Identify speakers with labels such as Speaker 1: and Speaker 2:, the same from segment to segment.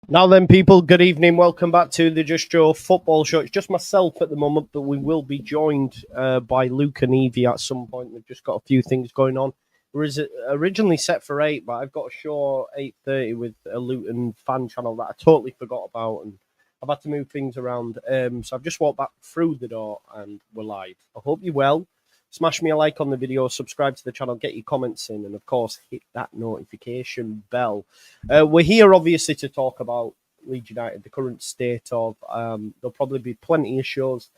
Speaker 1: Now then, people, good evening. Welcome back to the Just Joe football show. It's just myself at the moment, but we will be joined by Luke and Evie at some point. We've just got a few things going on. It was originally set for 8, but I've got a show at 8:30 with a Luton fan channel that I totally forgot about, and I've had to move things around. So I've just walked back through the door, and we're live. I hope you're well. Smash me a like on the video, subscribe to the channel, get your comments in, and of course, hit that notification bell. We're here, obviously, to talk about Leeds United, the current state of. There'll probably be plenty of shows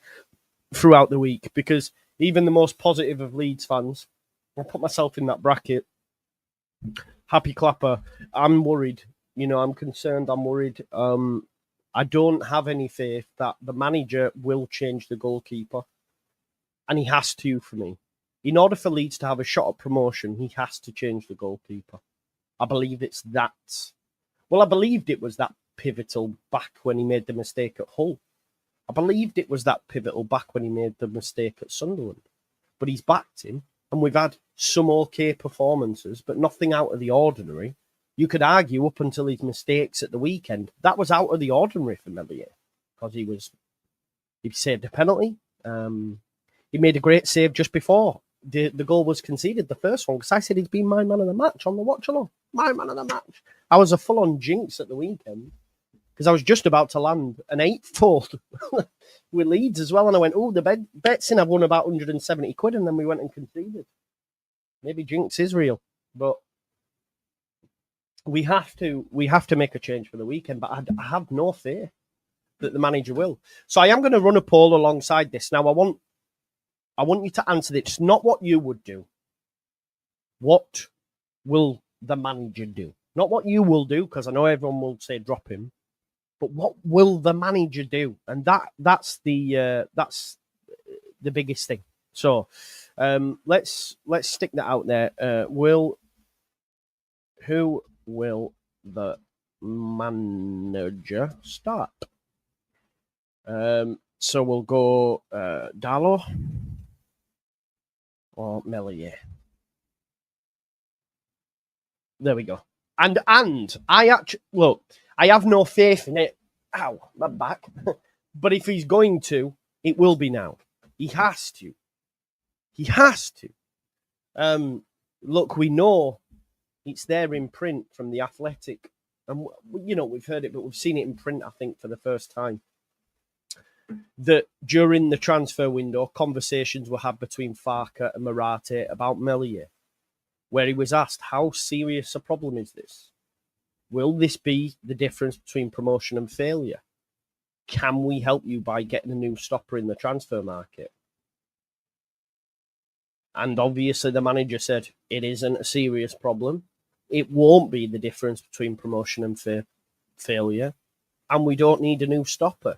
Speaker 1: throughout the week because even the most positive of Leeds fans, I'll put myself in that bracket. Happy clapper. I'm worried. I'm concerned. I'm worried. I don't have any faith that the manager will change the goalkeeper. And he has to, for me. In order for Leeds to have a shot at promotion, he has to change the goalkeeper. I believe it's that. Well, I believed it was that pivotal back when he made the mistake at Hull. I believed it was that pivotal back when he made the mistake at Sunderland. But he's backed him, and we've had some okay performances, but nothing out of the ordinary. You could argue up until his mistakes at the weekend, that was out of the ordinary for Meslier, because he saved a penalty. He made a great save just before the goal was conceded, the first one, because I said he'd been my man of the match on the watch along. My man of the match. I was a full-on jinx at the weekend because I was just about to land an 8-4 with Leeds as well. And I went, the bet's in, I've won about 170 quid, and then we went and conceded. Maybe jinx is real, but we have to make a change for the weekend, but I have no fear that the manager will. So I am going to run a poll alongside this. Now, I want you to answer this. Not what you would do. What will the manager do? Not what you will do, because I know everyone will say drop him. But what will the manager do? And that's the biggest thing. So let's stick that out there. Who will the manager start? So we'll go Darlow or Meslier. There we go. And I actually, look, I have no faith in it. Ow, my back. But if he's going to, it will be now. He has to. He has to. Look, we know it's there in print from The Athletic. And, we've heard it, but we've seen it in print, I think, for the first time. That during the transfer window, conversations were had between Farke and Morate about Meslier, where he was asked, how serious a problem is this? Will this be the difference between promotion and failure? Can we help you by getting a new stopper in the transfer market? And obviously the manager said, it isn't a serious problem. It won't be the difference between promotion and failure. And we don't need a new stopper.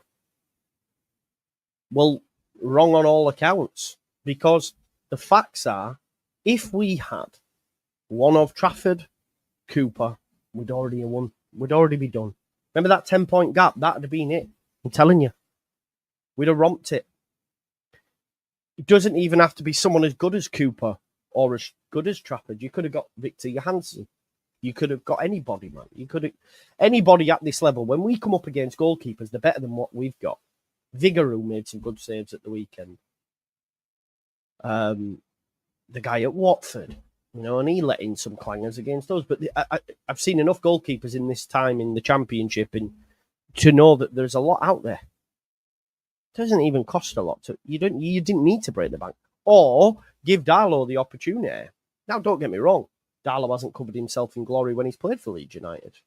Speaker 1: Well, wrong on all accounts, because the facts are, if we had one of Trafford, Cooper, we'd already have won. We'd already be done. Remember that 10-point gap? That'd have been it. I'm telling you. We'd have romped it. It doesn't even have to be someone as good as Cooper or as good as Trafford. You could have got Victor Johansson. You could have got anybody, man. You could have anybody at this level. When we come up against goalkeepers, they're better than what we've got. Vigouroux made some good saves at the weekend. The guy at Watford, and he let in some clangers against us. But I've seen enough goalkeepers in this time in the Championship to know that there's a lot out there. It doesn't even cost a lot. You didn't need to break the bank. Or give Darlow the opportunity. Now, don't get me wrong. Darlow hasn't covered himself in glory when he's played for Leeds United.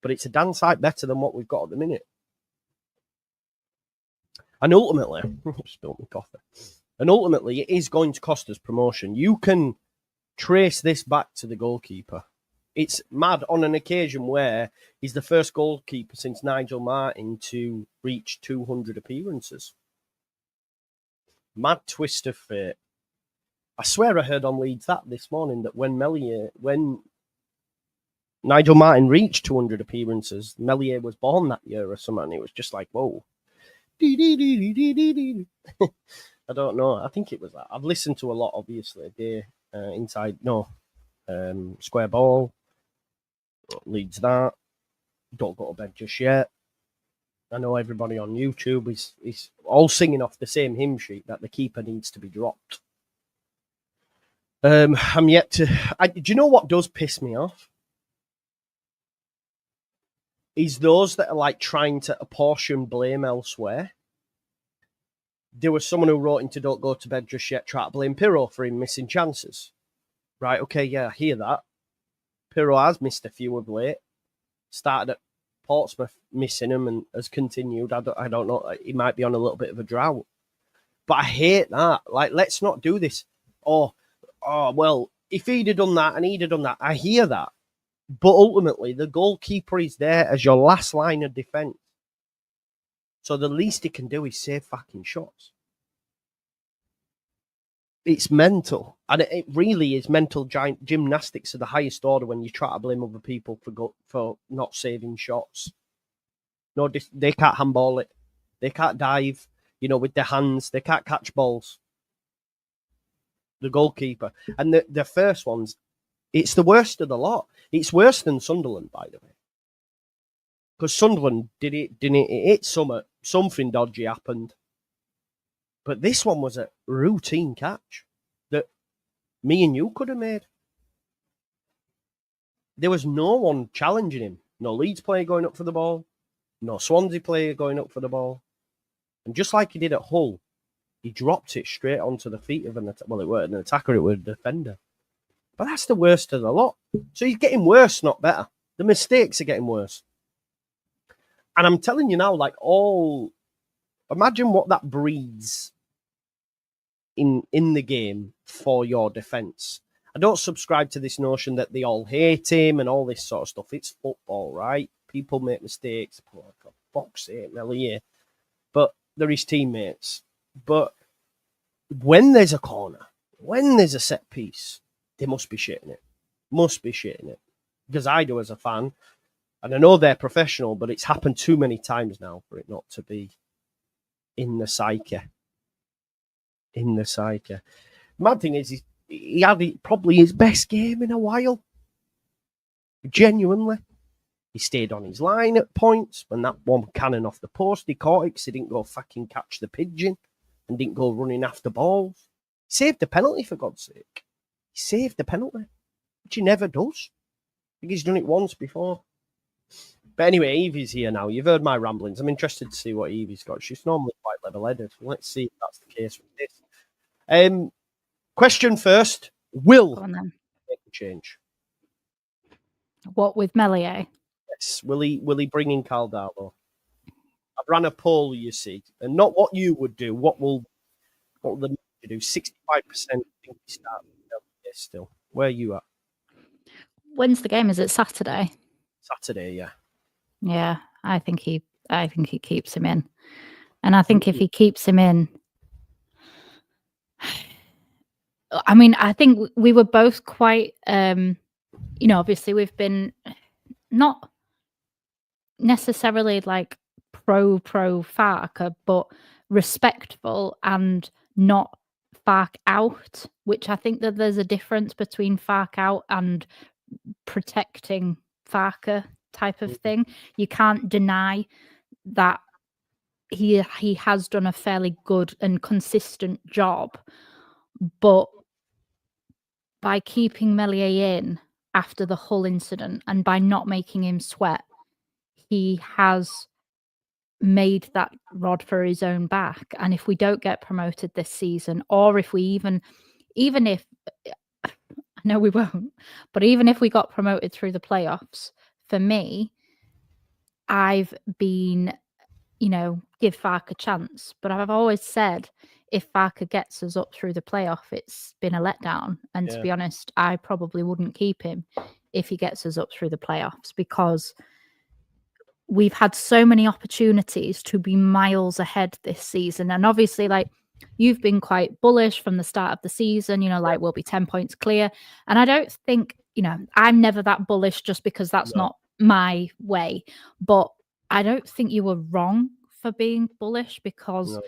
Speaker 1: But it's a damn sight better than what we've got at the minute. And ultimately, spilled my coffee. And ultimately, it is going to cost us promotion. You can trace this back to the goalkeeper. It's mad on an occasion where he's the first goalkeeper since Nigel Martin to reach 200 appearances. Mad twist of fate. I swear I heard on Leeds that this morning that when Nigel Martin reached 200 appearances, Meslier was born that year or something. And it was just like, whoa. I don't know. I think it was that. I've listened to a lot, obviously. Square Ball, Leeds that. don't go to bed just yet. I know everybody on YouTube is all singing off the same hymn sheet that the keeper needs to be dropped. I'm yet to... do you know what does piss me off? Is those that are like trying to apportion blame elsewhere. There was someone who wrote into Don't Go to Bed Just Yet, try to blame Pirro for him missing chances. Right, okay, yeah, I hear that. Pirro has missed a few of late. Started at Portsmouth missing them and has continued. I don't know. He might be on a little bit of a drought. But I hate that. Like, let's not do this. Oh, well, if he'd have done that and he'd have done that, I hear that. But ultimately, the goalkeeper is there as your last line of defence. So the least he can do is save fucking shots. It's mental. And it really is mental gymnastics of the highest order when you try to blame other people for not saving shots. No, they can't handball it. They can't dive, with their hands. They can't catch balls. The goalkeeper. And the first ones, it's the worst of the lot. It's worse than Sunderland, by the way. Because Sunderland didn't hit something dodgy happened. But this one was a routine catch that me and you could have made. There was no one challenging him. No Leeds player going up for the ball. No Swansea player going up for the ball. And just like he did at Hull, he dropped it straight onto the feet of it weren't an attacker, it was a defender. But that's the worst of the lot. So he's getting worse, not better. The mistakes are getting worse. And I'm telling you now, imagine what that breeds in the game for your defence. I don't subscribe to this notion that they all hate him and all this sort of stuff. It's football, right? People make mistakes. For fuck's sake, Melly, but they're his teammates. But when there's a corner, when there's a set piece, they must be shitting it. Because I do as a fan. And I know they're professional, but it's happened too many times now for it not to be in the psyche. Mad thing is, he had probably his best game in a while. Genuinely. He stayed on his line at points. When that one cannon off the post, he caught it because he didn't go fucking catch the pigeon and didn't go running after balls. He saved the penalty, for God's sake. He saved the penalty, which he never does. I think he's done it once before. But anyway, Evie's here now. You've heard my ramblings. I'm interested to see what Evie's got. She's normally quite level-headed. Let's see if that's the case with this. Question first. Will make a change?
Speaker 2: What with Melier?
Speaker 1: Yes. Will he bring in Caldaro? I've ran a poll, you see, and not what you would do. What will the manager do? 65% think he starts Melier still. Where are you at?
Speaker 2: When's the game? Is it Saturday?
Speaker 1: Saturday, yeah.
Speaker 2: Yeah, I think he keeps him in, and I think if he keeps him in, I mean, I think we were both quite, obviously we've been not necessarily like pro Farke, but respectful and not Farke out, which I think that there's a difference between Farke out and protecting Farke type of thing. You can't deny that he has done a fairly good and consistent job, but by keeping Melier in after the Hull incident and by not making him sweat, he has made that rod for his own back. And if we don't get promoted this season, or if we even if I know we won't, but even if we got promoted through the playoffs, for me, I've been, give Farke a chance. But I've always said, if Farke gets us up through the playoff, it's been a letdown. And to be honest, I probably wouldn't keep him if he gets us up through the playoffs, because we've had so many opportunities to be miles ahead this season. And obviously, you've been quite bullish from the start of the season, we'll be 10 points clear. And I don't think, I'm never that bullish just because that's not my way. But I don't think you were wrong for being bullish, because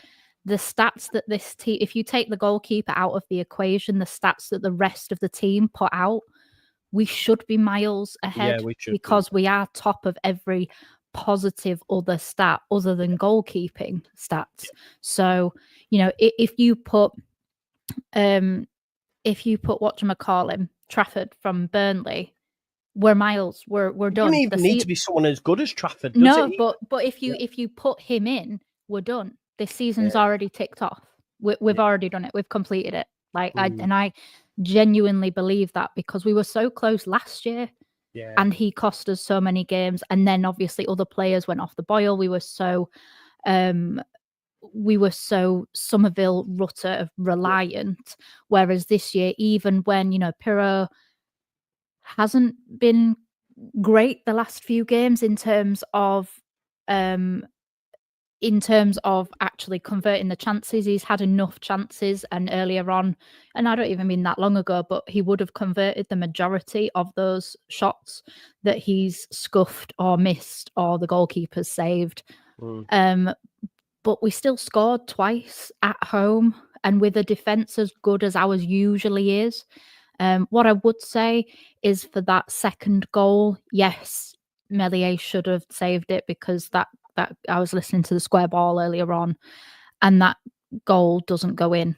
Speaker 2: the stats that this team, if you take the goalkeeper out of the equation, the stats that the rest of the team put out we should be miles ahead because we are top of every positive other stat other than goalkeeping stats. So, if you put whatchamacallit, Trafford from Burnley, we're miles. We're done.
Speaker 1: It doesn't even need to be someone as good as Trafford, does it?
Speaker 2: No, but if you put him in, we're done. This season's already ticked off. We've already done it. We've completed it. I genuinely believe that because we were so close last year, and he cost us so many games. And then obviously other players went off the boil. We were so Somerville Rutter reliant. Whereas this year, even when Pirro hasn't been great the last few games in terms of actually converting the chances, he's had enough chances, and earlier on, and I don't even mean that long ago, but he would have converted the majority of those shots that he's scuffed or missed or the goalkeeper's saved. But we still scored twice at home, and with a defence as good as ours usually is. What I would say is for that second goal, yes, Meslier should have saved it because that I was listening to the square ball earlier on, and that goal doesn't go in.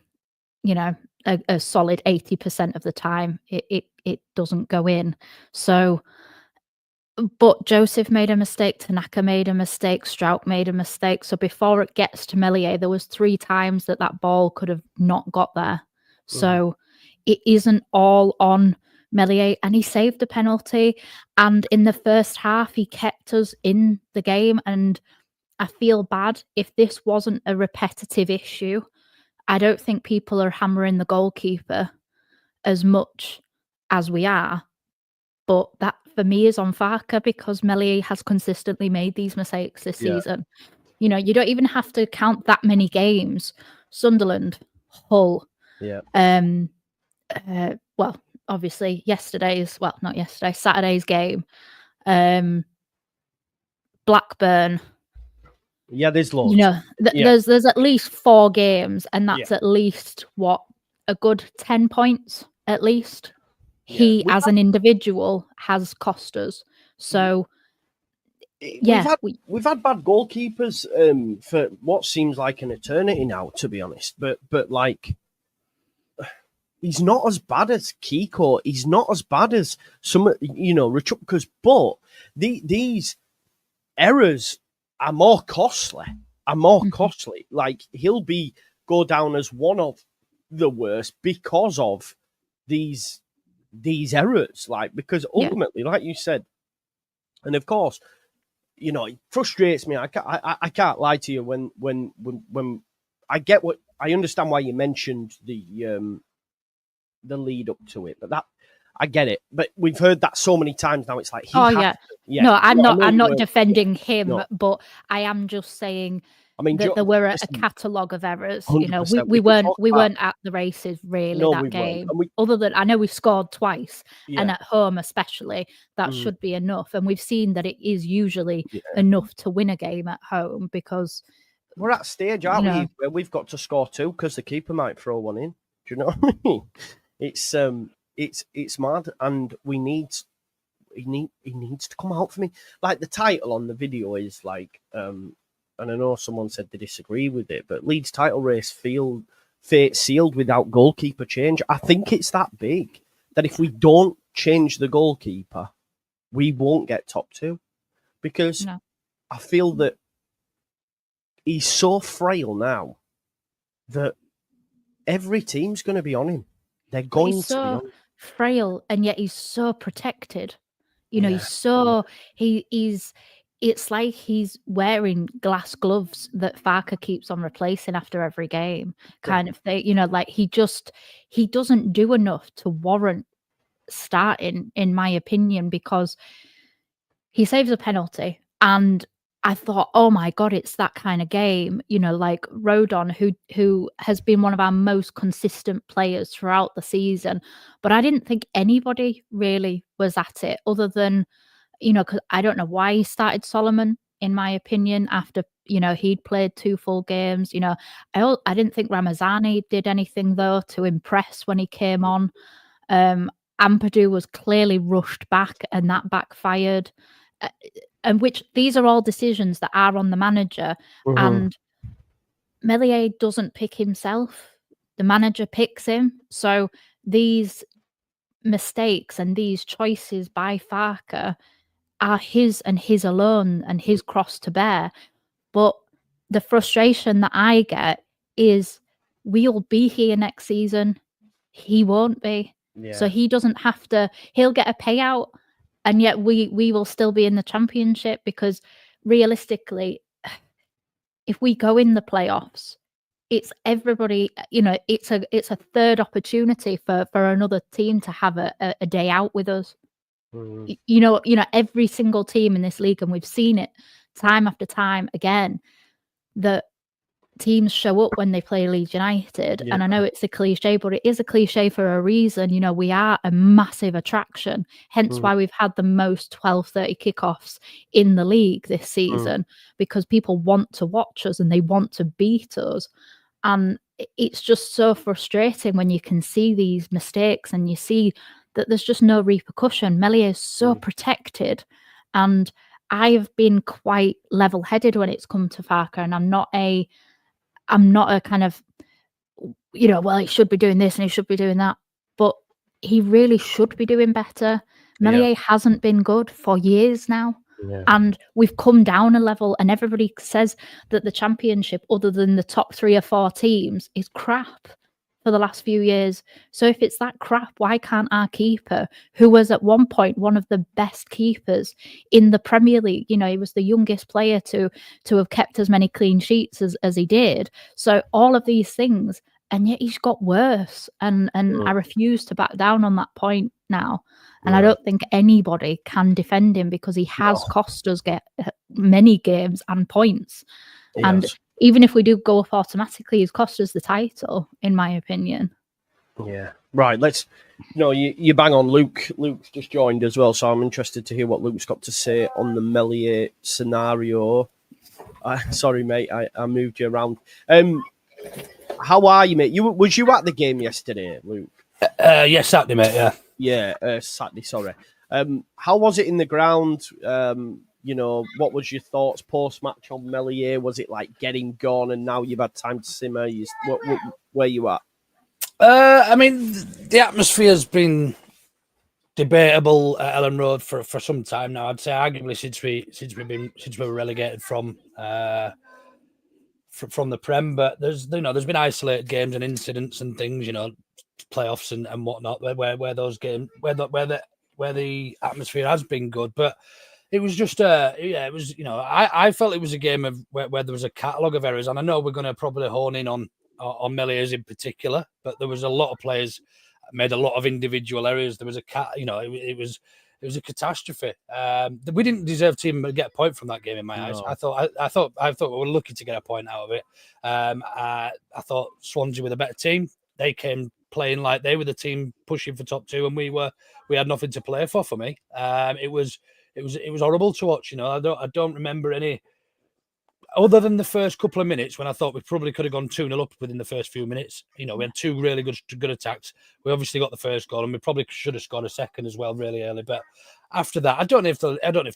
Speaker 2: A solid 80% of the time, it doesn't go in. So, but Joseph made a mistake, Tanaka made a mistake, Strout made a mistake. So before it gets to Meslier, there was 3 times that ball could have not got there. So it isn't all on Meslier, and he saved the penalty. And in the first half, he kept us in the game. And I feel bad if this wasn't a repetitive issue. I don't think people are hammering the goalkeeper as much as we are. But that, for me, is on Farke because Meslier has consistently made these mistakes this season. You don't even have to count that many games. Sunderland, Hull. Well, obviously Saturday's game. Blackburn.
Speaker 1: Yeah, there's loads.
Speaker 2: There's at least 4 games, and that's at least a good 10 points at least. He, as an individual, has cost us. So,
Speaker 1: we've had bad goalkeepers for what seems like an eternity now, to be honest. But like, he's not as bad as Kiko. He's not as bad as some, Rachukas. But these errors are more costly. Like, he'll go down as one of the worst because of these errors. Like, because ultimately, like you said, and of course, it frustrates me. I can't lie to you when I understand why you mentioned the lead up to it, but I get it. But we've heard that so many times now. It's like
Speaker 2: no, I'm not defending him, but I am just saying that there were a catalogue of errors. We weren't at the races really that game. Other than I know we scored twice, and at home especially, that should be enough. And we've seen that it is usually enough to win a game at home because
Speaker 1: we're at a stage, aren't we, where we've got to score 2 because the keeper might throw one in. Do you know what I mean? It's mad, and he needs to come out for me. Like, the title on the video is like, and I know someone said they disagree with it, but Leeds title race fate sealed without goalkeeper change. I think it's that big that if we don't change the goalkeeper, we won't get top 2 because I feel that he's so frail now that every team's going to be on him. They're going
Speaker 2: he's
Speaker 1: to be on
Speaker 2: so frail, and yet he's so protected. It's like he's wearing glass gloves that Farke keeps on replacing after every game, kind of thing. Like he doesn't do enough to warrant starting, in my opinion, because he saves a penalty, and I thought, oh my God, it's that kind of game. Like Rodon, who has been one of our most consistent players throughout the season, but I didn't think anybody really was at it other than, because I don't know why he started Solomon, in my opinion, after, he'd played 2 full games. I didn't think Ramazani did anything, though, to impress when he came on. Ampadu was clearly rushed back and that backfired. And which these are all decisions that are on the manager. And Meslier doesn't pick himself. The manager picks him. So these mistakes and these choices by Farke are his and his alone and his cross to bear. But the frustration that I get is we'll be here next season. He won't be.
Speaker 1: Yeah.
Speaker 2: So he doesn't have to, he'll get a payout, and yet we will still be in the championship, because realistically, if we go in the playoffs, it's everybody, it's a third opportunity for another team to have a day out with us. Every single team in this league, and we've seen it time after time again, that teams show up when they play Leeds United. And I know it's a cliche, but it is a cliche for a reason. We are a massive attraction, hence why we've had the most 12:30 kickoffs in the league this season, because people want to watch us and they want to beat us. And it's just so frustrating when you can see these mistakes and you see that there's just no repercussion. Meslier is so protected, and I've been quite level-headed when it's come to Farke, and I'm not a kind of, well, he should be doing this and he should be doing that, but he really should be doing better. Meslier hasn't been good for years now. And we've come down a level, and everybody says that the championship, other than the top 3 or 4 teams, is crap for the last few years. So if it's that crap, why can't our keeper, who was at one point one of the best keepers in the Premier League, he was the youngest player to have kept as many clean sheets as he did. So all of these things, and yet he's got worse. And I refuse to back down on that point now. And I don't think anybody can defend him, because he has cost us many games and points. And even if we do go up automatically, he's cost us the title, in my opinion.
Speaker 1: Yeah. Right. Let's, you bang on. Luke's just joined as well, so I'm interested to hear what Luke's got to say on the Meslier scenario. Sorry, mate, I moved you around. How are you, mate? Was you at the game yesterday, Luke?
Speaker 3: Yes, Saturday, mate, yeah.
Speaker 1: Yeah, Saturday, sorry. How was it in the ground? What was your thoughts post-match on Meslier? Was it like getting gone and now you've had time to simmer? Where you at?
Speaker 3: The atmosphere's been debatable at Ellen Road for some time now. I'd say arguably since we were relegated from the Prem, but there's been isolated games and incidents and things, playoffs and whatnot, where those games where the atmosphere has been good, but it was just I felt it was a game of where there was a catalogue of errors, and I know we're going to probably hone in on Meliers in particular, but there was a lot of players made a lot of individual errors. There was it was a catastrophe. We didn't deserve to get a point from that game in my eyes. I thought we were lucky to get a point out of it. I thought Swansea were the better team. They came playing like they were the team pushing for top 2, and we had nothing to play for me. It was horrible to watch. I don't remember any, other than the first couple of minutes when I thought we probably could have gone 2-0 up within the first few minutes. We had 2 really good attacks. We obviously got the first goal, and we probably should have scored a second as well really early. But after that, I don't know if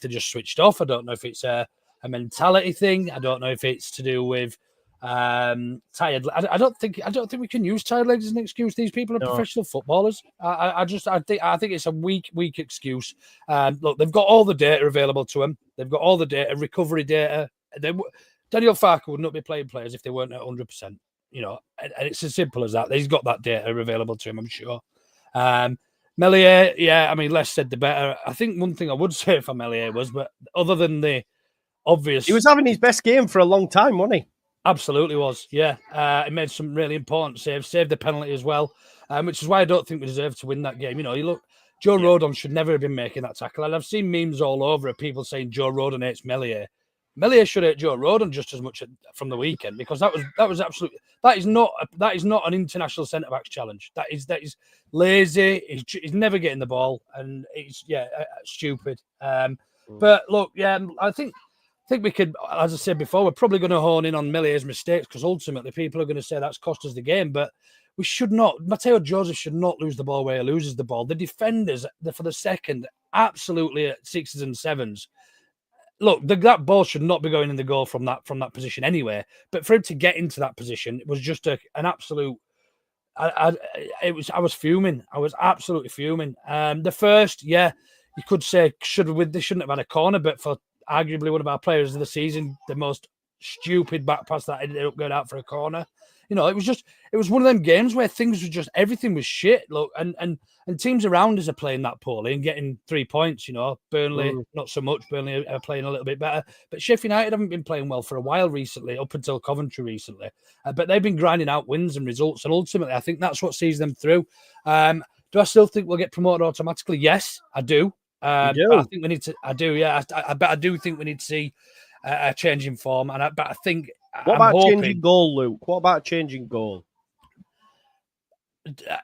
Speaker 3: they just switched off. I don't know if it's a mentality thing. I don't know if it's to do with tired. I don't think we can use tired legs as an excuse. These people are professional footballers. I think it's a weak excuse. Look, they've got all the data available to them. They've got all the data, recovery data. Daniel Farke would not be playing players if they weren't at 100%. And it's as simple as that. He's got that data available to him, I'm sure. Meslier, less said the better. I think one thing I would say for Meslier was, but other than the obvious,
Speaker 1: he was having his best game for a long time, wasn't he?
Speaker 3: Absolutely was, yeah. He made some really important saves, saved the penalty as well, which is why I don't think we deserve to win that game. You look, Joe Rodon should never have been making that tackle, and I've seen memes all over of people saying Joe Rodon hates Meslier. Meslier should hate Joe Rodon just as much from the weekend, because that was absolutely, that is not an international centre backs challenge. That is lazy. He's never getting the ball, and it's stupid. But look, I think think we could, as I said before, we're probably going to hone in on Mellier's mistakes because ultimately people are going to say that's cost us the game. But we should not. Mateo Joseph should not lose the ball where he loses the ball. The defenders, for the second, absolutely at 6s and 7s. Look, that ball should not be going in the goal from that position anyway. But for him to get into that position, it was just an absolute. I was fuming. I was absolutely fuming. The first, you could say they shouldn't have had a corner, but for arguably one of our players of the season, the most stupid back pass that ended up going out for a corner. It was one of them games where everything was shit. Look, and teams around us are playing that poorly and getting 3 points. Burnley, not so much. Burnley are playing a little bit better, but Sheffield United haven't been playing well for a while recently, up until Coventry recently. But they've been grinding out wins and results, and ultimately, I think that's what sees them through. Do I still think we'll get promoted automatically? Yes, I do. But I think we need to. I do, yeah. I do think we need to see a change in form, but I think.
Speaker 1: What about changing goal, Luke? What about changing goal?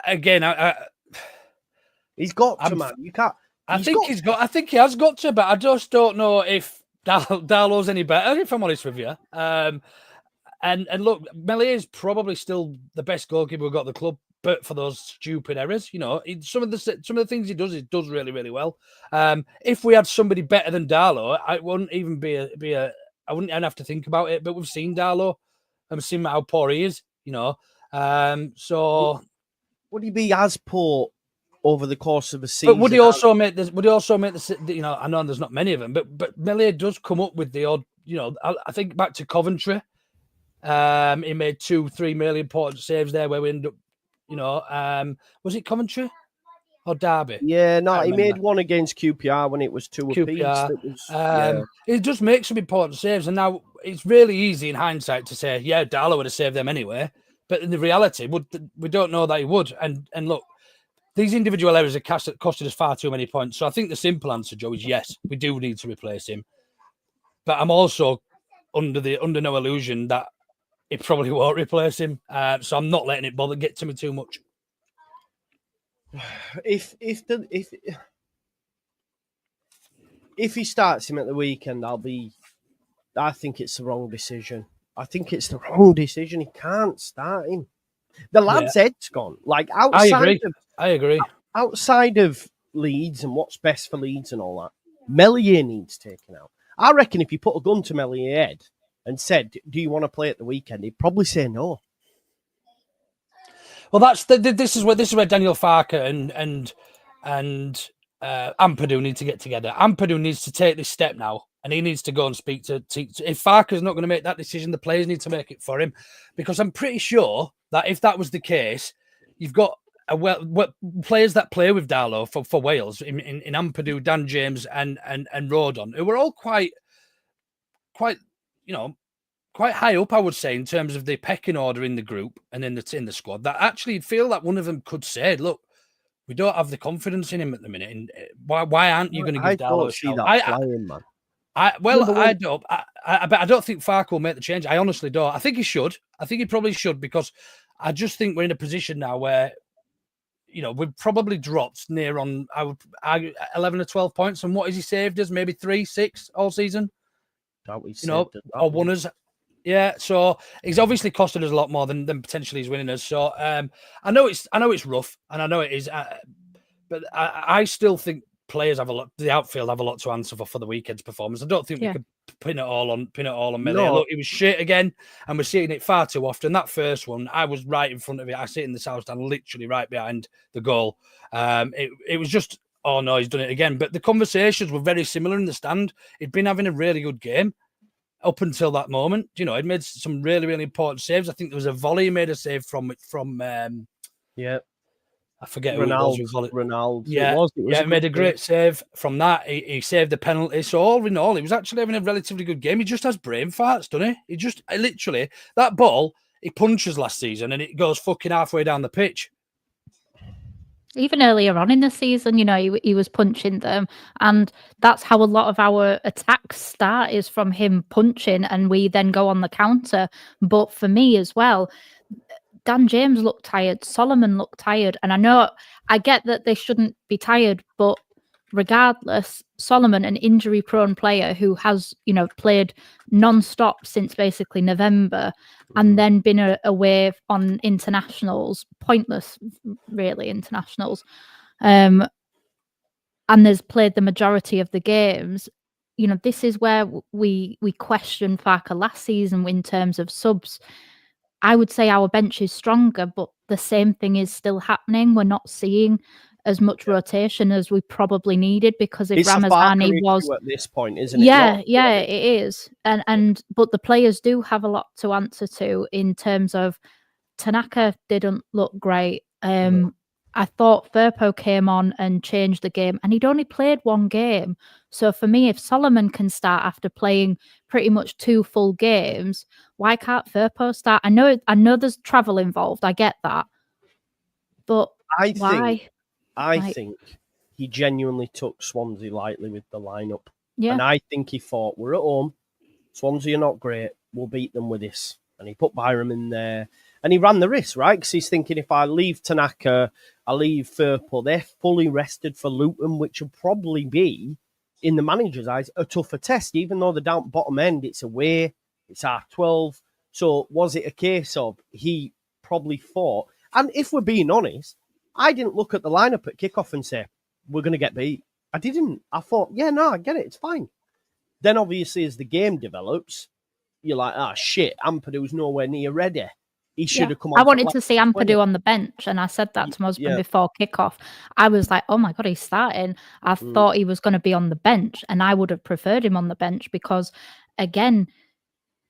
Speaker 3: Again,
Speaker 1: he's got to, man. You can't.
Speaker 3: I think he has got to, but I just don't know if Darlow's any better. If I'm honest with you, and look, Meslier is probably still the best goalkeeper we've got at the club, but for those stupid errors, some of the things he does really, really well. If we had somebody better than Darlow, it wouldn't even be a. I wouldn't have to think about it, but we've seen Darlow and we've seen how poor he is, So
Speaker 1: would he be as poor over the course of a season?
Speaker 3: But would he also make this? Would he also make this? I know there's not many of them, but Meslier does come up with the odd. I think back to Coventry. He made 2-3 really important saves there where we end up. Was it Coventry? Or Derby?
Speaker 1: Yeah, no, he made one against QPR when it was 2 apiece.
Speaker 3: He just makes some important saves, and now it's really easy in hindsight to say, yeah, Darlow would have saved them anyway. But in the reality, we don't know that he would. And look, these individual errors have costed us far too many points. So I think the simple answer, Joe, is yes, we do need to replace him. But I'm also under no illusion that it probably won't replace him. So I'm not letting it get to me too much.
Speaker 1: If he starts him at the weekend, I think it's the wrong decision. He can't start him. The lad's head's gone. Like outside
Speaker 3: I agree.
Speaker 1: Outside of Leeds and what's best for Leeds and all that, Meslier needs taken out. I reckon if you put a gun to Mellier's head and said, "Do you want to play at the weekend?" he'd probably say no.
Speaker 3: Well, this is where Daniel Farke and Ampadu need to get together. Ampadu needs to take this step now, and he needs to go and speak to. If Farke's not going to make that decision, the players need to make it for him, because I'm pretty sure that if that was the case, you've got players that play with Darlow for Wales in Ampadu, Dan James, and Rodon, who were all quite high up, I would say, in terms of the pecking order in the group and in the squad, that actually feel that one of them could say, look, we don't have the confidence in him at the minute. And why aren't you going to give Darlow a shot? I don't think Farke will make the change. I honestly don't. I think he should. I think he probably should, because I just think we're in a position now where, we've probably dropped near on, I would argue, 11 or 12 points. And what has he saved us? Maybe 3-6 all season? Or won us. Yeah, so he's obviously costed us a lot more than potentially he's winning us. So I know it's rough, and I know it is, but I still think players the outfield have a lot to answer for the weekend's performance. I don't think we could pin it all on Meslier. No. Look, he was shit again, and we're seeing it far too often. That first one, I was right in front of it. I sit in the south stand, literally right behind the goal. It was just, oh no, he's done it again. But the conversations were very similar in the stand. He'd been having a really good game up until that moment. He'd made some really, really important saves. I think there was a volley he made a save from I forget who it was.
Speaker 1: Ronaldo.
Speaker 3: He made a great save from that. He saved the penalty. So all in all, he was actually having a relatively good game. He just has brain farts, doesn't he? Literally, that ball, he punches last season and it goes fucking halfway down the pitch.
Speaker 2: Even earlier on in the season, he was punching them, and that's how a lot of our attacks start, is from him punching, and we then go on the counter. But for me as well, Dan James looked tired, Solomon looked tired, and I get that they shouldn't be tired, but regardless, Solomon, an injury-prone player who has, played non-stop since basically November, and then been away on internationals, pointless, really, internationals, and has played the majority of the games. This is where we questioned Farke last season in terms of subs. I would say our bench is stronger, but the same thing is still happening. We're not seeing as much rotation as we probably needed, because if
Speaker 1: it's
Speaker 2: Ramazani
Speaker 1: was at this point, isn't it?
Speaker 2: It is. But the players do have a lot to answer to in terms of Tanaka didn't look great. I thought Firpo came on and changed the game, and he'd only played one game. So for me, if Solomon can start after playing pretty much 2 full games, why can't Firpo start? I know there's travel involved. I get that. But why?
Speaker 1: I think he genuinely took Swansea lightly with the lineup.
Speaker 2: Yeah.
Speaker 1: And I think he thought, we're at home. Swansea are not great. We'll beat them with this. And he put Byram in there. And he ran the risk, right? Because he's thinking, if I leave Tanaka, I leave Firpo, they're fully rested for Luton, which will probably be, in the manager's eyes, a tougher test. Even though they're down bottom end, it's away, it's R12. So was it a case of he probably thought, and if we're being honest, I didn't look at the lineup at kickoff and say, we're going to get beat. I didn't. I thought, yeah, no, I get it. It's fine. Then obviously as the game develops, you're like, shit, Ampadu's nowhere near ready. He should have come on.
Speaker 2: I wanted to see Ampadu on the bench, and I said that to my husband before kickoff. I was like, oh my God, he's starting. I thought he was going to be on the bench, and I would have preferred him on the bench because, again,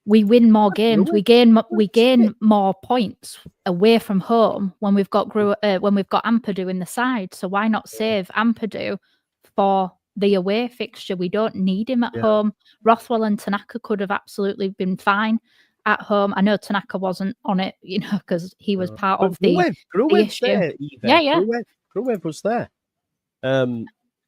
Speaker 2: we win more games. We gain more points away from home when we've got Ampadu in the side. So why not save Ampadu for the away fixture? We don't need him at home. Rothwell and Tanaka could have absolutely been fine at home. I know Tanaka wasn't on it, because he was part of the issue.
Speaker 1: There, Gruev was there.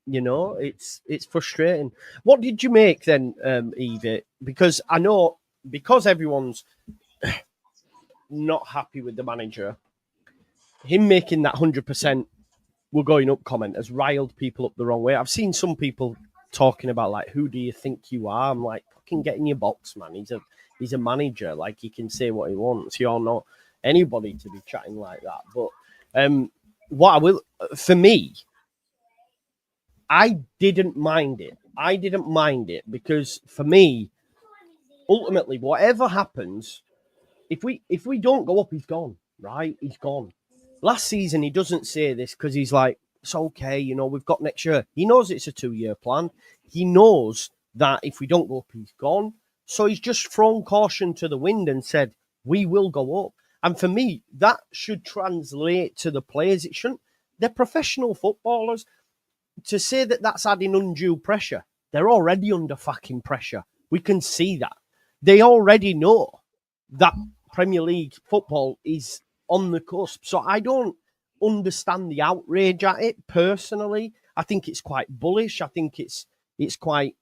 Speaker 1: It's frustrating. What did you make then, Evie? Because I know, because everyone's not happy with the manager, him making that 100% we're going up comment has riled people up the wrong way. I've seen some people talking about, like, who do you think you are? I'm like, fucking get in your box, man. He's a manager. Like, he can say what he wants. You're not anybody to be chatting like that. But for me, I didn't mind it. Because for me, ultimately, whatever happens, if we don't go up, he's gone, right? He's gone. Last season, he doesn't say this because he's like, it's okay, we've got next year. He knows it's a 2-year plan. He knows that if we don't go up, he's gone. So he's just thrown caution to the wind and said, we will go up. And for me, that should translate to the players. It shouldn't. They're professional footballers. To say that that's adding undue pressure, they're already under fucking pressure. We can see that. They already know that Premier League football is on the cusp. So I don't understand the outrage at it personally. I think it's quite bullish. I think it's quite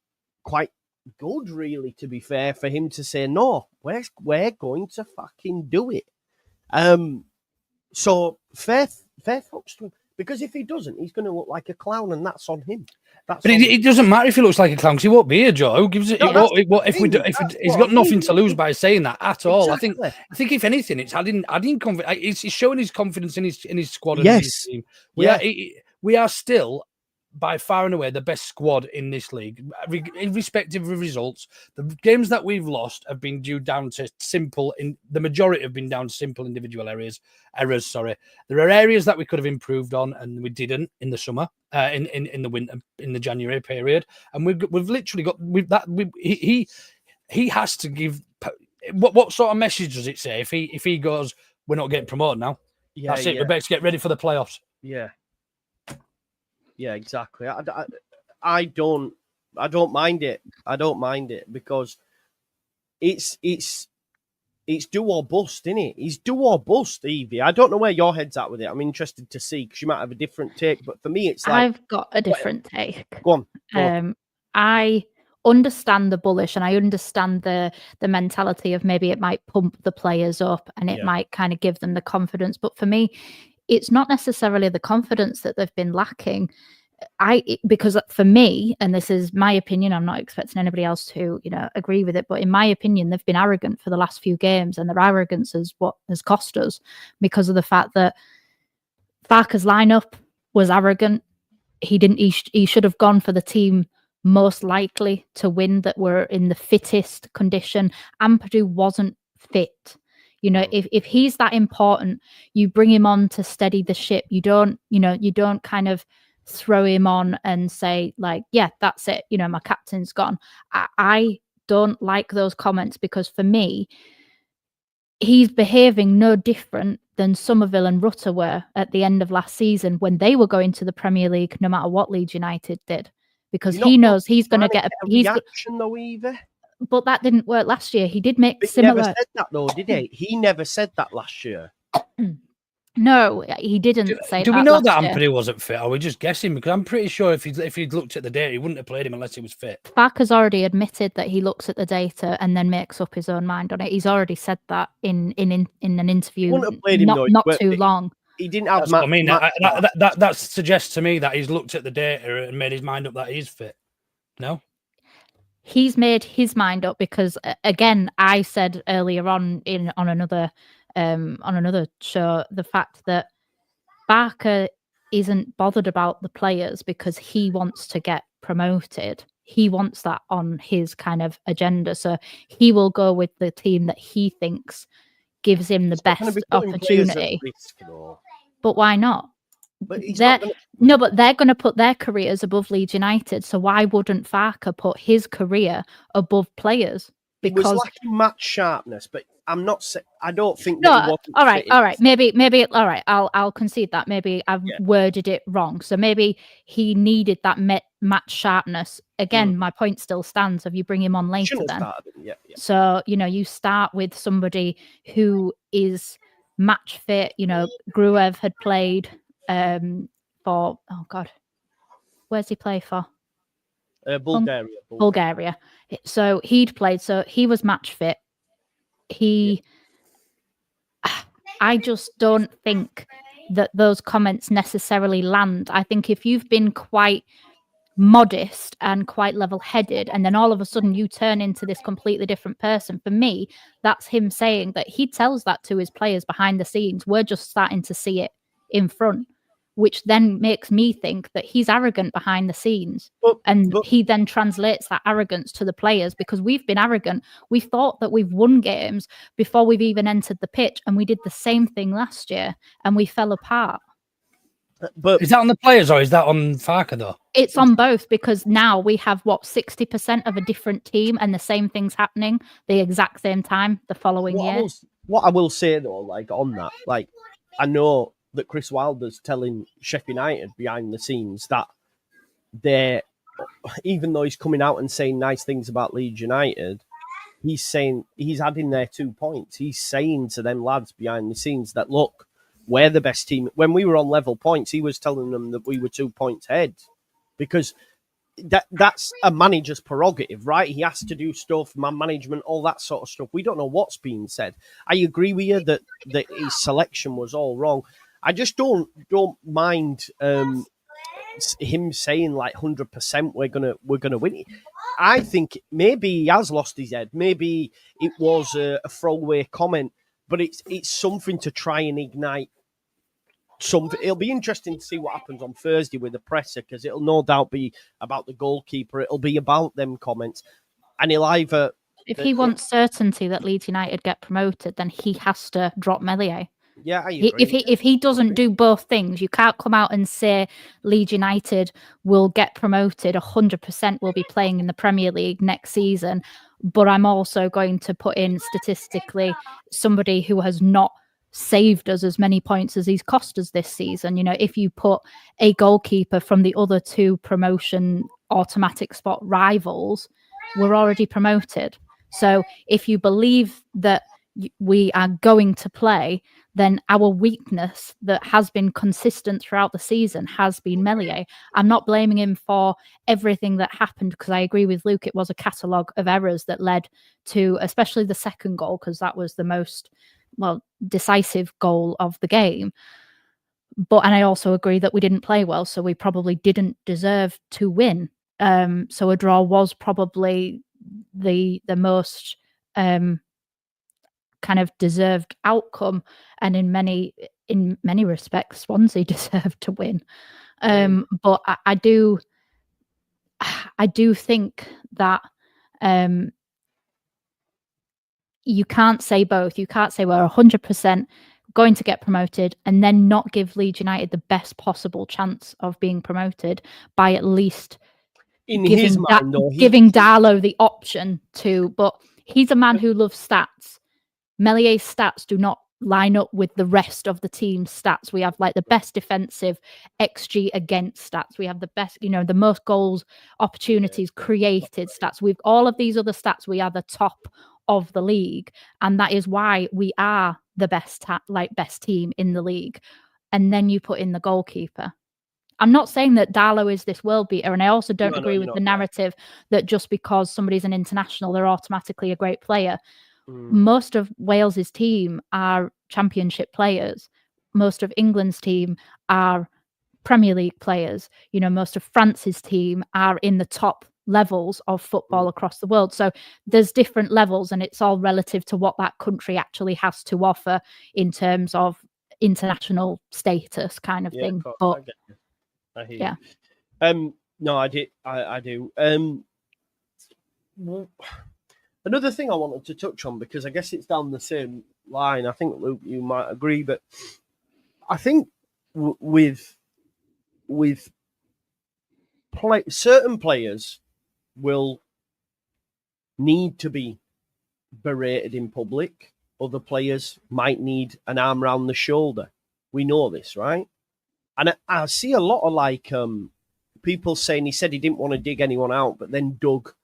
Speaker 1: good, really, to be fair, for him to say, no, we're going to fucking do it. So fair fucks to him. Because if he doesn't, he's going to look like a clown, and that's on him.
Speaker 3: It doesn't matter if he looks like a clown, because he won't be here, Joe. Who gives it? He's got nothing to lose by saying that at all. Exactly. I think if anything, it's adding confidence. It's showing his confidence in his squad and his team. We are still by far and away the best squad in this league, irrespective of results. The games that we've lost have been down to the majority have been down to simple individual errors. There are areas that we could have improved on, and we didn't in the summer, in the winter, in the January period. And we've literally got he has to give. What sort of message does it say if he goes, we're not getting promoted now? That's it. We better get ready for the playoffs.
Speaker 1: Yeah, exactly. I don't mind it. I don't mind it because it's do or bust, isn't it? It's do or bust, Evie. I don't know where your head's at with it. I'm interested to see because you might have a different take. But for me, it's like
Speaker 2: I've got a different take.
Speaker 1: Go on.
Speaker 2: I understand the bullish, and I understand the mentality of maybe it might pump the players up and it might kind of give them the confidence. But for me, it's not necessarily the confidence that they've been lacking. because for me, and this is my opinion, I'm not expecting anybody else to, agree with it, but in my opinion, they've been arrogant for the last few games, and their arrogance is what has cost us, because of the fact that Farke's lineup was arrogant. He should have gone for the team most likely to win, that were in the fittest condition. Ampadu wasn't fit. If he's that important, you bring him on to steady the ship. You don't kind of throw him on and say, like, yeah, that's it. My captain's gone. I don't like those comments, because for me, he's behaving no different than Somerville and Rutter were at the end of last season when they were going to the Premier League, no matter what Leeds United did, because he knows he's going to get a
Speaker 1: reaction though, either.
Speaker 2: But that didn't work last year. He did make
Speaker 1: But
Speaker 2: similar.
Speaker 1: He never said that though, did he? He never said that last year.
Speaker 2: No, he didn't say that.
Speaker 3: Do we know that
Speaker 2: Ampadu
Speaker 3: Ampadu wasn't fit? Or are we just guessing? Because I'm pretty sure if he'd looked at the data, he wouldn't have played him unless he was fit.
Speaker 2: Farke's already admitted that he looks at the data and then makes up his own mind on it. He's already said that in an interview not too long.
Speaker 1: He didn't have.
Speaker 3: That's what I mean, that suggests to me that he's looked at the data and made his mind up that he's fit. No.
Speaker 2: He's made his mind up because, again, I said earlier on another show, the fact that Farke isn't bothered about the players because he wants to get promoted. He wants that on his kind of agenda. So he will go with the team that he thinks gives him the best opportunity. But why not?
Speaker 1: But
Speaker 2: but they're going to put their careers above Leeds United. So why wouldn't Farke put his career above players?
Speaker 1: Because it was lacking match sharpness, but I'm not. I don't think.
Speaker 2: No, all right. Maybe. All right. I'll concede that. Maybe I've worded it wrong. So maybe he needed that match sharpness. Again, my point still stands. If you bring him on later, then.
Speaker 1: Yeah.
Speaker 2: So you start with somebody who is match fit. Gruev had played for. Oh God, where's he play for? Bulgaria. So he'd played. So he was match fit. I just don't think that those comments necessarily land. I think if you've been quite modest and quite level-headed, and then all of a sudden you turn into this completely different person, for me, that's him saying that he tells that to his players behind the scenes. We're just starting to see it in front, which then makes me think that he's arrogant behind the scenes. And he then translates that arrogance to the players, because we've been arrogant. We thought that we've won games before we've even entered the pitch, and we did the same thing last year, and we fell apart.
Speaker 3: But is that on the players or is that on Farke, though?
Speaker 2: It's on both, because now we have, 60% of a different team, and the same thing's happening the exact same time the following year.
Speaker 1: What I will say, though, on that, I know that Chris Wilder's telling Sheffield United behind the scenes that even though he's coming out and saying nice things about Leeds United, he's adding their 2 points. He's saying to them lads behind the scenes that, look, we're the best team. When we were on level points, he was telling them that we were 2 points ahead, because that's a manager's prerogative, right? He has to do stuff, man management, all that sort of stuff. We don't know what's being said. I agree with you that his selection was all wrong. I just don't mind him saying 100% we're gonna win it. I think maybe he has lost his head. Maybe it was a throwaway comment, but it's something to try and ignite something. It'll be interesting to see what happens on Thursday with the presser, because it'll no doubt be about the goalkeeper. It'll be about them comments, and he'll either.
Speaker 2: If he wants certainty that Leeds United get promoted, then he has to drop Meslier.
Speaker 1: Yeah, I agree.
Speaker 2: If he doesn't do both things, you can't come out and say Leeds United will get promoted, 100% will be playing in the Premier League next season, but I'm also going to put in statistically somebody who has not saved us as many points as he's cost us this season. If you put a goalkeeper from the other 2 promotion automatic spot rivals, we're already promoted. So if you believe that we are going to play, then our weakness that has been consistent throughout the season has been Meslier. I'm not blaming him for everything that happened, because I agree with Luke, it was a catalogue of errors that led to, especially the second goal, because that was the most decisive goal of the game. and I also agree that we didn't play well, so we probably didn't deserve to win. So a draw was probably the most kind of deserved outcome, and in many respects, Swansea deserved to win. But I do think that you can't say both. You can't say we're 100% going to get promoted and then not give Leeds United the best possible chance of being promoted by at least giving Darlow the option to. But he's a man who loves stats. Mellier's stats do not line up with the rest of the team's stats. We have like the best defensive XG against stats. We have the best, the most goals, opportunities created stats. We've all of these other stats. We are the top of the league, and that is why we are the best team in the league. And then you put in the goalkeeper. I'm not saying that Darlow is this world beater, and I also don't agree with the narrative that just because somebody's an international, they're automatically a great player. Most of Wales's team are championship players. Most of England's team are Premier League players. Most of France's team are in the top levels of football across the world. So there's different levels, and it's all relative to what that country actually has to offer in terms of international status kind of thing. But
Speaker 1: I hear you. No, I do. Another thing I wanted to touch on, because I guess it's down the same line. I think, Luke, you might agree, but I think with certain players will need to be berated in public. Other players might need an arm around the shoulder. We know this, right? And I see a lot of people saying he said he didn't want to dig anyone out, but then dug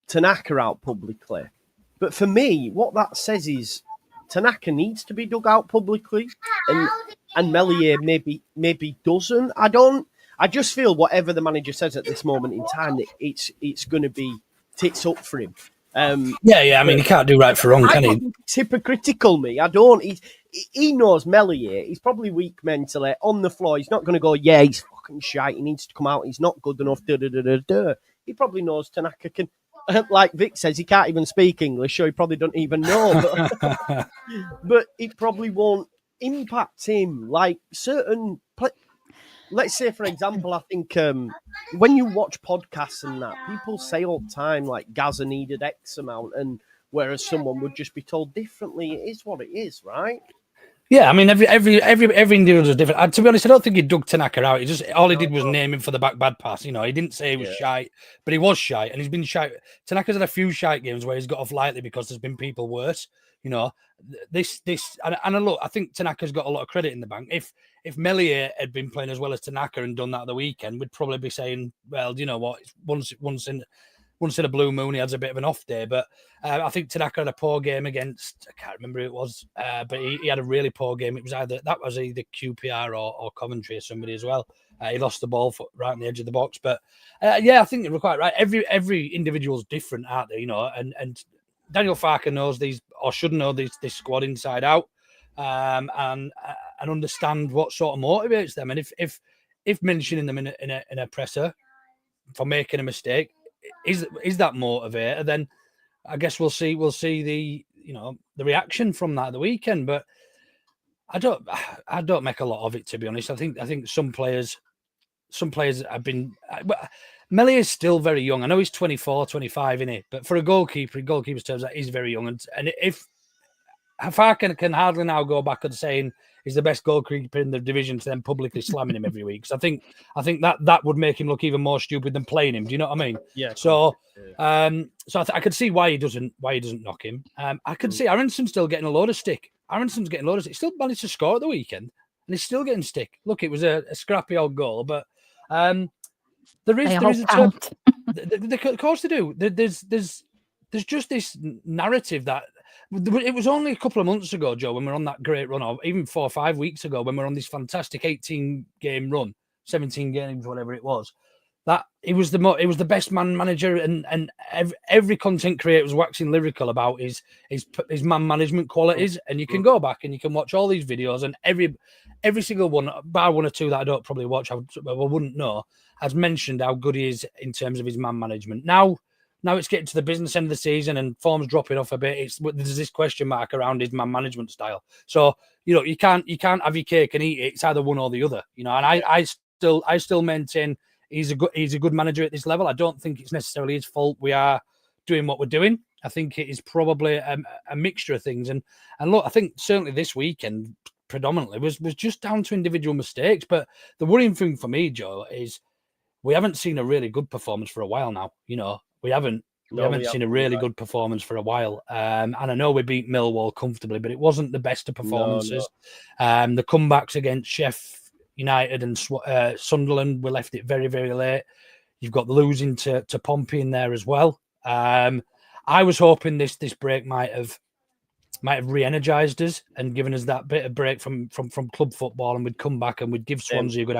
Speaker 1: Tanaka out publicly. But for me, what that says is Tanaka needs to be dug out publicly, and Meslier maybe doesn't. I just feel whatever the manager says at this moment in time, it's going to be tits up for him.
Speaker 3: I mean, he can't do right for wrong, can he?
Speaker 1: It's hypocritical, me. I don't. He knows Meslier. He's probably weak mentally. On the floor, he's not going to go, yeah, he's fucking shite. He needs to come out. He's not good enough. He probably knows Tanaka can. Like Vic says, he can't even speak English, so he probably don't even know. But it probably won't impact him like certain. Let's say, for example, I think when you watch podcasts and that, people say all the time, like, Gaza needed X amount, and whereas someone would just be told differently. It is what it is, right?
Speaker 3: Yeah, I mean, every individual is different. To be honest, I don't think he dug Tanaka out. All he did was name him for the bad pass. He didn't say he was shite, but he was shite, and he's been shite. Tanaka's had a few shite games where he's got off lightly because there's been people worse. This, and look, I think Tanaka's got a lot of credit in the bank. If Meslier had been playing as well as Tanaka and done that at the weekend, we'd probably be saying, well, you know what, once in a blue moon, he has a bit of an off day. But I think Tanaka had a poor game against, I can't remember who it was, but he had a really poor game. It was either QPR or Coventry or somebody as well. He lost the ball right on the edge of the box. But I think you're quite right. Every individual's different, aren't they? And Daniel Farke knows these, or should know this squad inside out, and understand what sort of motivates them. And if mentioning them in a presser for making a mistake is that motivator, then I guess we'll see the reaction from that at the weekend. But I don't make a lot of it, to be honest. I think some players have been. Meslier is still very young. I know he's 24, 25, isn't he? But for a goalkeeper, in goalkeeper's terms, that is very young. And if Farke can hardly now go back and saying he's the best goalkeeper in the division to then publicly slamming him every week. So I think that would make him look even more stupid than playing him. Do you know what I mean?
Speaker 1: Yeah.
Speaker 3: So I could see why he doesn't knock him. I could see Aronson still getting a load of stick. He still managed to score at the weekend, and he's still getting stick. Look, it was a scrappy old goal, but there is a term. Of course they do. There's just this narrative that. It was only a couple of months ago, Joe, when we were on that great run, or even 4 or 5 weeks ago, when we were on this fantastic 18-game run, 17 games, whatever it was, that it was the best manager, and every content creator was waxing lyrical about his man management qualities. And you can go back and you can watch all these videos, and every single one, bar one or two that I don't probably watch, I wouldn't know, has mentioned how good he is in terms of his man management. Now it's getting to the business end of the season and form's dropping off a bit. There's this question mark around his man management style. So, you can't have your cake and eat it. It's either one or the other, and I still maintain he's a good manager at this level. I don't think it's necessarily his fault we are doing what we're doing. I think it is probably a mixture of things. And look, I think certainly this weekend predominantly was just down to individual mistakes. But the worrying thing for me, Joe, is we haven't seen a really good performance for a while now. We haven't seen a really good performance for a while. And I know we beat Millwall comfortably, but it wasn't the best of performances. No. The comebacks against Sheffield United and Sunderland, we left it very, very late. You've got the losing to Pompey in there as well. I was hoping this break might have re-energized us and given us that bit of break from club football, and we'd come back and we'd give Swansea a good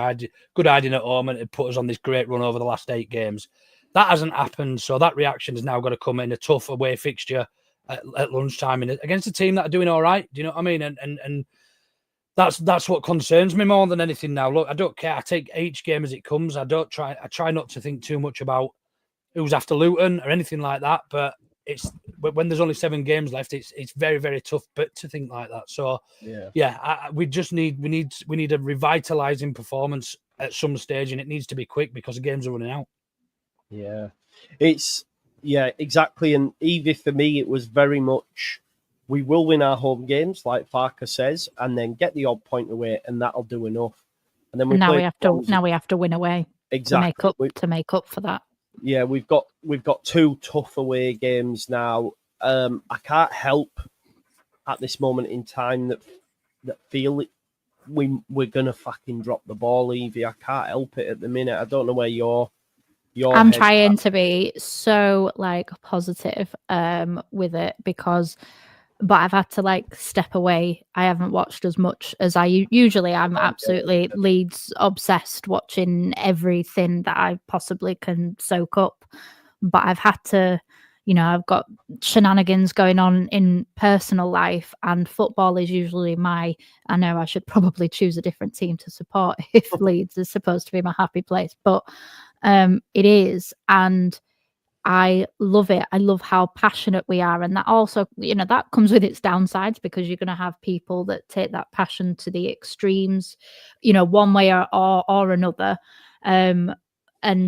Speaker 3: idea at home, and it'd put us on this great run over the last 8 games. That hasn't happened, so that reaction has now got to come in a tough away fixture at lunchtime against a team that are doing all right. Do you know what I mean? And that's what concerns me more than anything now. Look, I don't care. I take each game as it comes. I try not to think too much about who's after Luton or anything like that. But when there's only 7 games left, it's very, very tough to think like that. So we need a revitalizing performance at some stage, and it needs to be quick because the games are running out.
Speaker 1: Exactly. And Evie, for me, it was very much, we will win our home games, like Farker says, and then get the odd point away, and that'll do enough. And then we
Speaker 2: have to win away
Speaker 1: exactly
Speaker 2: to make up for that.
Speaker 1: Yeah, we've got 2 tough away games now. I can't help at this moment in time that feel it. We're gonna fucking drop the ball, Evie. I can't help it at the minute. I don't know where you're.
Speaker 2: I'm trying to be so positive with it but I've had to step away. I haven't watched as much as I usually am. Absolutely Leeds obsessed, watching everything that I possibly can soak up. But I've had to, I've got shenanigans going on in personal life, and football is usually I know I should probably choose a different team to support if Leeds is supposed to be my happy place, but it is. And I love it. I love how passionate we are. And that also, that comes with its downsides, because you're going to have people that take that passion to the extremes, one way or another. And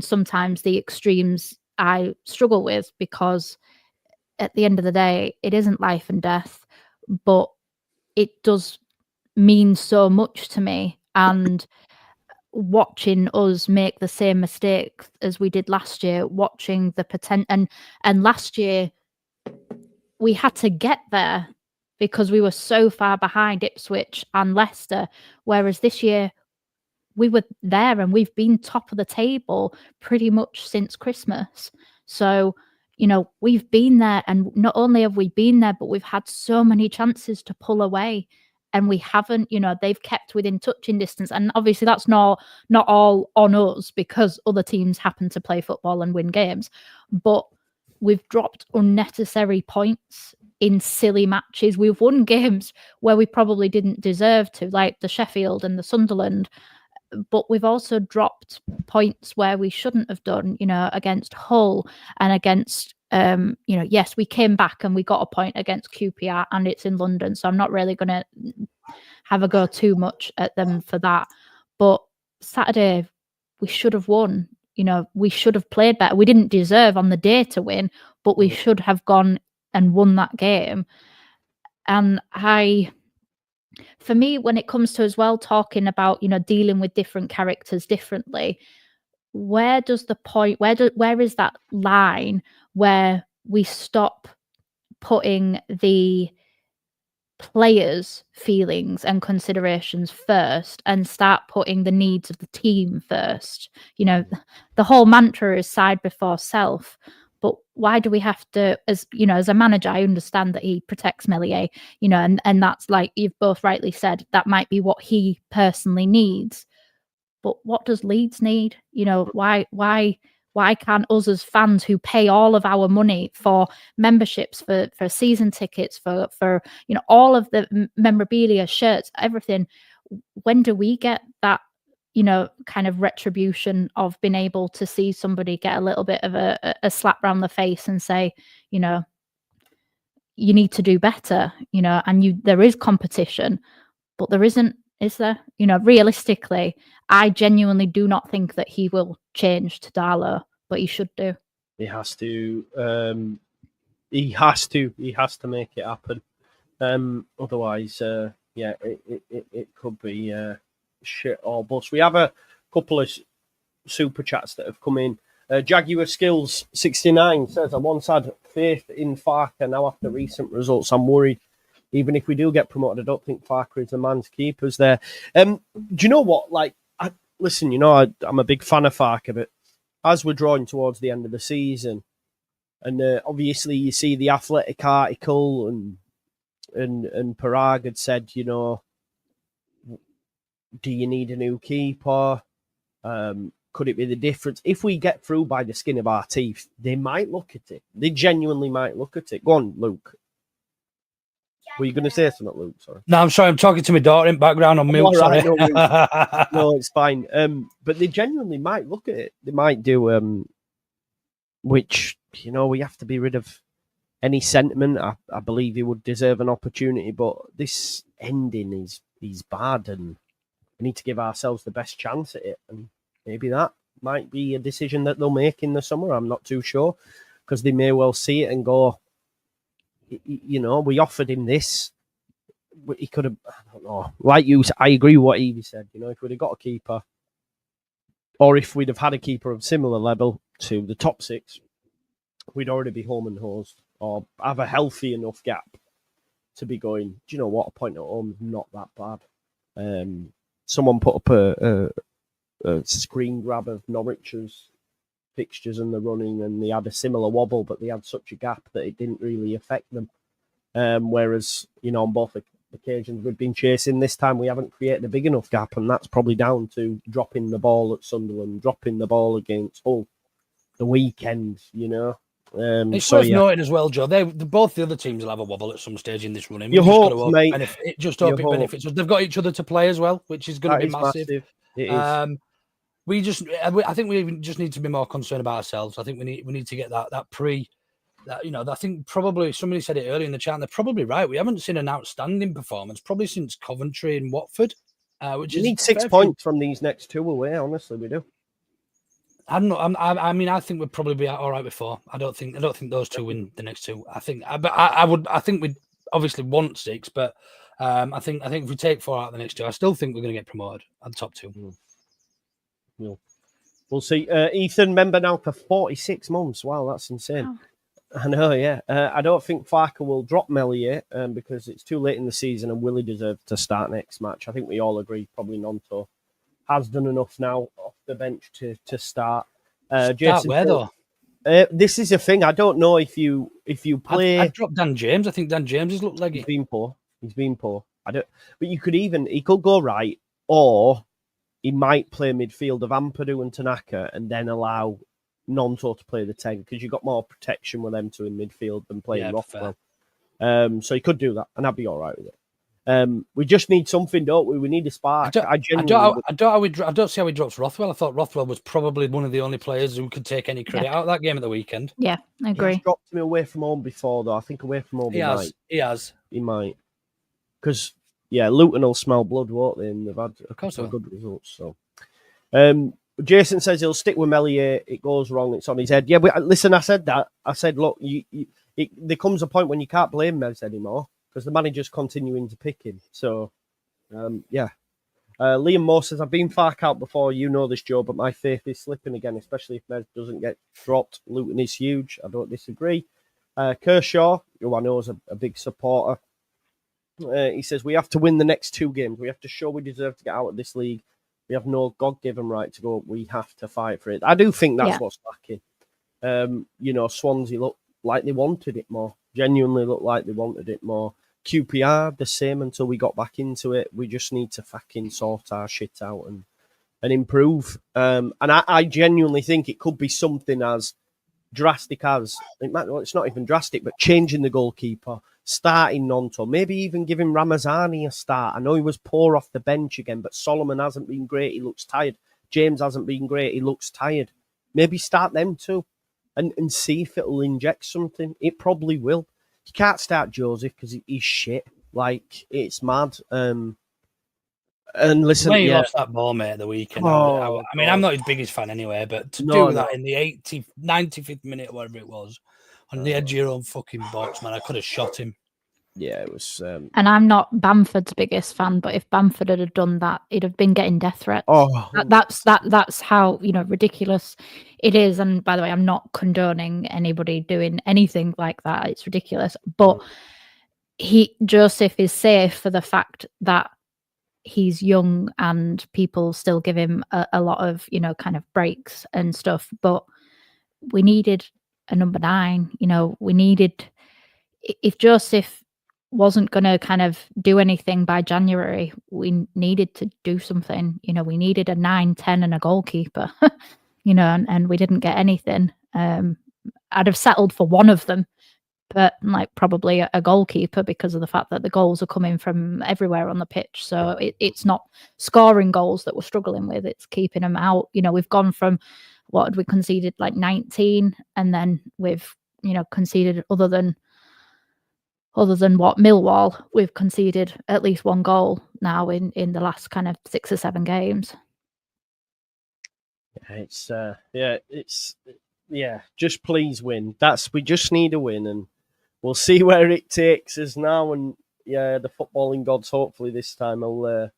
Speaker 2: sometimes the extremes I struggle with, because at the end of the day, it isn't life and death, but it does mean so much to me. And watching us make the same mistake as we did last year, watching the potential, and last year we had to get there because we were so far behind Ipswich and Leicester, whereas this year we were there and we've been top of the table pretty much since Christmas. So we've been there, and not only have we been there, but we've had so many chances to pull away. And we haven't, they've kept within touching distance. And obviously that's not all on us, because other teams happen to play football and win games. But we've dropped unnecessary points in silly matches. We've won games where we probably didn't deserve to, like the Sheffield and the Sunderland. But we've also dropped points where we shouldn't have done, against Hull and against yes, we came back and we got a point against QPR, and it's in London, so I'm not really going to have a go too much at them for that. But Saturday, we should have won. We should have played better. We didn't deserve on the day to win, but we should have gone and won that game. And for me, when it comes to as well talking about, dealing with different characters differently, where is that line where we stop putting the players' feelings and considerations first and start putting the needs of the team first? The whole mantra is side before self. But why do we have to, as a manager, I understand that he protects Meslier, and that's, like you've both rightly said, that might be what he personally needs. But what does Leeds need? Why can't us as fans who pay all of our money for memberships, for season tickets, for all of the memorabilia, shirts, everything, when do we get that, kind of retribution of being able to see somebody get a little bit of a slap round the face and say, you need to do better, and there is competition, but there isn't, is there? Realistically, I genuinely do not think that he will change to Darlow, but he should do.
Speaker 1: He has to. He has to make it happen. Otherwise, it could be shit or bust. We have a couple of super chats that have come in. Jaguar Skills 69 says, I once had faith in Farker. Now, after recent results, I'm worried. Even if we do get promoted, I don't think Farker is the man to keep us there. Do you know what? Listen, I'm a big fan of Farker, but as we're drawing towards the end of the season, and obviously you see the Athletic article, and Parag had said, do you need a new keeper? Could it be the difference? If we get through by the skin of our teeth, they might look at it. They genuinely might look at it. Go on, Luke. Were you going to say something, Luke? Sorry.
Speaker 3: No, I'm sorry. I'm talking to my daughter in background on mute.
Speaker 1: Right,
Speaker 3: sorry.
Speaker 1: No, it's fine. But they genuinely might look at it. They might do, which, we have to be rid of any sentiment. I believe he would deserve an opportunity, but this ending is bad, and we need to give ourselves the best chance at it. And maybe that might be a decision that they'll make in the summer. I'm not too sure, because they may well see it and go, we offered him this. He could have, I don't know. Like you, I agree with what Evie said. If we'd have got a keeper, or if we'd have had a keeper of similar level to the top six, we'd already be home and hosed, or have a healthy enough gap to be going, do you know what? A point at home is not that bad. Someone put up a screen grab of Norwich's fixtures and the running, and they had a similar wobble, but they had such a gap that it didn't really affect them. Whereas, on both occasions we've been chasing, this time we haven't created a big enough gap, and that's probably down to dropping the ball at Sunderland, dropping the ball against Hull the weekend,
Speaker 3: It's worth noting as well, Joe. Both the other teams will have a wobble at some stage in this running.
Speaker 1: You hope, mate.
Speaker 3: And if it benefits us. They've got each other to play as well, which is going to be massive.
Speaker 1: It is.
Speaker 3: I think we just need to be more concerned about ourselves. I think we need to get that I think probably somebody said it earlier in the chat, and they're probably right. We haven't seen an outstanding performance probably since Coventry and Watford. We
Speaker 1: need 6 points from these next two away. Honestly, we do.
Speaker 3: I don't know. I think we'd probably be all right with 4. I don't think those two win the next two. I think we'd obviously want 6, but I think if we take 4 out of the next two, I still think we're going to get promoted at the top 2.
Speaker 1: We'll see. Ethan, member now for 46 months. Wow, that's insane. Wow. I know, yeah. I don't think Farker will drop Melier because it's too late in the season, and Willie deserves to start next match. I think we all agree probably Nonto has done enough now off the bench to start. Jason,
Speaker 3: where though?
Speaker 1: This is a thing. I don't know if you play.
Speaker 3: I'd drop Dan James. I think Dan James has looked leggy.
Speaker 1: He's been poor. But he could go right, or he might play midfield of Ampadu and Tanaka, and then allow Nonto to play the 10, because you've got more protection with them two in midfield than playing Rothwell. So he could do that, and I'd be all right with it. We just need something, don't we? We need a spark. I
Speaker 3: don't see how he drops Rothwell. I thought Rothwell was probably one of the only players who could take any credit out of that game at the weekend.
Speaker 2: Yeah, I agree.
Speaker 1: He's dropped him away from home before, though. I think away from home
Speaker 3: He
Speaker 1: might. Because, Luton will smell blood, won't they? And they've had a couple of good results. So, Jason says he'll stick with Melier. It goes wrong. It's on his head. Yeah, but listen, I said that. I said, look, there comes a point when you can't blame Mez anymore, because the manager's continuing to pick him. So, Liam Moore says, I've been Fark out before. You know this, Joe, but my faith is slipping again, especially if Mez doesn't get dropped. Luton is huge. I don't disagree. Kershaw, who I know is a big supporter, he says, we have to win the next 2 games. We have to show we deserve to get out of this league. We have no God-given right to go. We have to fight for it. I do think that's what's lacking. Swansea looked like they wanted it more. Genuinely looked like they wanted it more. QPR, the same until we got back into it. We just need to fucking sort our shit out and improve. And I genuinely think it could be something as drastic as, it's not even drastic, but changing the goalkeeper, starting Nonto, maybe even giving Ramazani a start. I know he was poor off the bench again, but Solomon hasn't been great. He looks tired. James hasn't been great. He looks tired. Maybe start them too and see if it'll inject something. It probably will. You can't start Joseph because he's shit. Like, it's mad. And listen,
Speaker 3: When he lost that ball, mate, at the weekend, I mean, I'm
Speaker 1: God.
Speaker 3: not his biggest fan anyway, but to
Speaker 1: No,
Speaker 3: do that in the 95th minute, whatever it was, on the edge of your own fucking box, man, I could have shot him.
Speaker 1: Yeah, it was.
Speaker 2: And I'm not Bamford's biggest fan, but if Bamford had done that, he'd have been getting death threats.
Speaker 1: Oh,
Speaker 2: That's how, you know, ridiculous it is. And by the way, I'm not condoning anybody doing anything like that. It's ridiculous. But Joseph is safe for the fact that he's young and people still give him a lot of, you know, kind of breaks and stuff. But we needed a number 9. You know, we needed, if Joseph wasn't going to kind of do anything by January, we needed to do something. You know, we needed a 9, 10 and a goalkeeper, you know, and we didn't get anything. I'd have settled for one of them, but like probably a goalkeeper, because of the fact that the goals are coming from everywhere on the pitch. So it's not scoring goals that we're struggling with, it's keeping them out. You know, we've gone from, what had we conceded, like 19, and then we've, you know, conceded, other than what, Millwall, we've conceded at least 1 goal now in the last kind of 6 or 7 games.
Speaker 1: Just please win. We just need a win, and we'll see where it takes us now. And the footballing gods, hopefully this time I've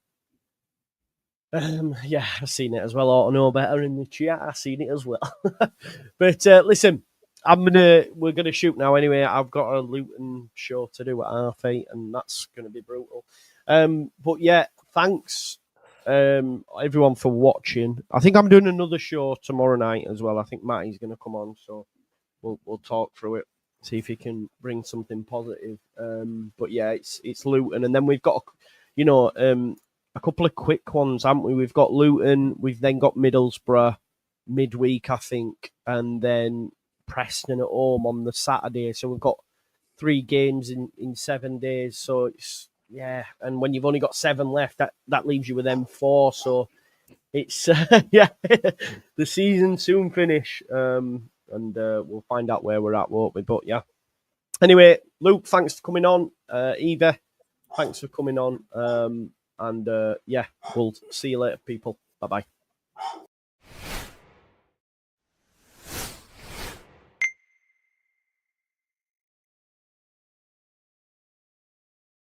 Speaker 1: seen it as well. I ought to know better in the chat. I've seen it as well. But listen, we're gonna shoot now anyway. I've got a Luton show to do at 8:30, and that's gonna be brutal. But yeah, thanks everyone for watching. I think I'm doing another show tomorrow night as well. I think Matty's gonna come on, so we'll talk through it, see if he can bring something positive. But yeah, it's Luton, and then we've got a couple of quick ones, haven't we? We've got Luton, we've then got Middlesbrough midweek, I think, and then Preston at home on the Saturday. So we've got 3 games in 7 days. So it's, and when you've only got 7 left, that leaves you with them 4. So it's the season soon finish, and we'll find out where we're at, won't we? But yeah. Anyway, Luke, thanks for coming on. Eva, thanks for coming on. And we'll see you later, people. Bye bye.